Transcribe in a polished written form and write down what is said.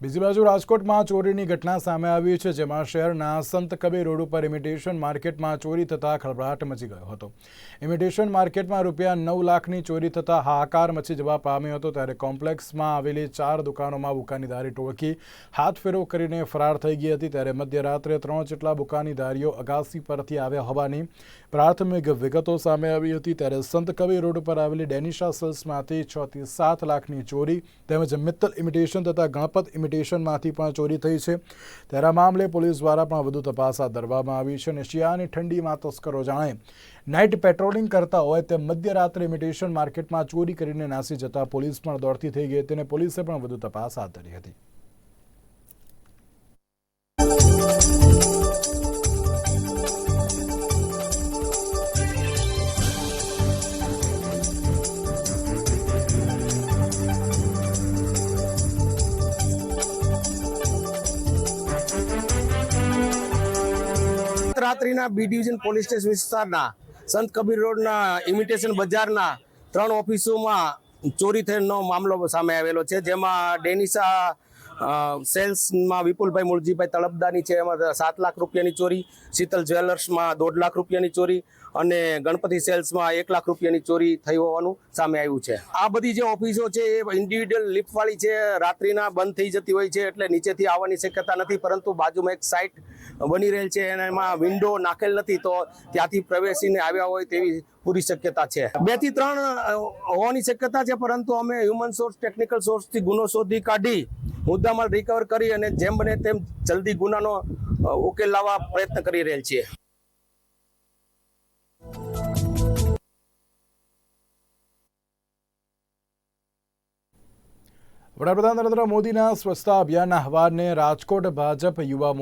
બીજી બાજુ રાજકોટમાં ચોરીની ઘટના સામે આવી છે, જેમાં શહેરના સંત કબીર રોડ ઉપર ઇમિટેશન માર્કેટમાં ચોરી થતાં ખળભળાટ મચી ગયો હતો। ઇમિટેશન માર્કેટમાં ₹9 લાખની ચોરી થતાં હાહાકાર મચી જવા પામ્યો હતો। ત્યારે કોમ્પ્લેક્સમાં આવેલી 4 દુકાનોમાં બુકાનીધારી ટોળકી હાથફેરો કરીને ફરાર થઈ ગઈ હતી। ત્યારે મધ્યરાત્રે 3 જેટલા બુકાનીધારીઓ અગાસી પરથી આવ્યા હોવાની પ્રાથમિક વિગતો સામે આવી હતી। ત્યારે સંત કબીર રોડ ઉપર આવેલી ડેનિશા સેલ્સમાંથી 6 થી 7 લાખની ચોરી તેમજ મિત્તલ ઇમિટેશન તથા ગણપત ઇમિટેશનમાંથી પણ ચોરી થઈ છે। ત્યારે આ મામલે પોલીસ દ્વારા પણ વધુ તપાસ હાથ ધરવામાં આવી છે અને શિયાળાની ઠંડીમાં તસ્કરો જાણે નાઇટ પેટ્રોલિંગ કરતા હોય તેમ મધ્યરાત્રે ઇમિટેશન માર્કેટમાં ચોરી કરીને નાસી જતા પોલીસ પણ દોડતી થઈ ગઈ હતી અને પોલીસે પણ વધુ તપાસ હાથ ધરી હતી। રાત્રિના બી ડિવિઝન પોલીસ સ્ટેશન વિસ્તારના સંત કબીર રોડના ઇમિટેશન બજારના 3 ઓફિસોમાં ચોરી થયાનો મામલો સામે આવેલો છે, જેમાં ડેનિશા સેલ્સમાં વિપુલભાઈ મુળજીભાઈ તળપદાની છે, એમાં 7 લાખ રૂપિયાની ચોરી, શીતલ જ્વેલર્સમાં 1.5 લાખ રૂપિયાની ચોરી અને ગણપતિ સેલ્સમાં 1 લાખ રૂપિયાની ચોરી થઈ હોવાનું સામે આવ્યું છે। આ બધી જે ઓફિસો છે એ ઇન્ડિવિડ્યુઅલ લિફ્ટવાળી છે, રાત્રિના બંધ થઈ જતી હોય છે એટલે નીચેથી આવવાની શક્યતા નથી, પરંતુ બાજુમાં એક સાઇટ બની રહેલ છે અને એમાં વિન્ડો નાખેલ નથી, તો ત્યાંથી પ્રવેશીને આવ્યા હોય તેવી પૂરી શક્યતા છે। 2 થી 3 હોવાની શક્યતા છે, પરંતુ અમે હ્યુમન સોર્સ ટેકનિકલ સોર્સથી ગુનો શોધી કાઢી મુદ્દામાલ રિકવર કરી અને જેમ બને તેમ જલ્દી ગુનાનો ઉકેલ લાવવા પ્રયત્ન કરી રહેલ છીએ। વડાપ્રધાન નરેન્દ્ર મોદીના સ્વચ્છતા અભિયાનના આહવાનને રાજકોટ ભાજપ યુવા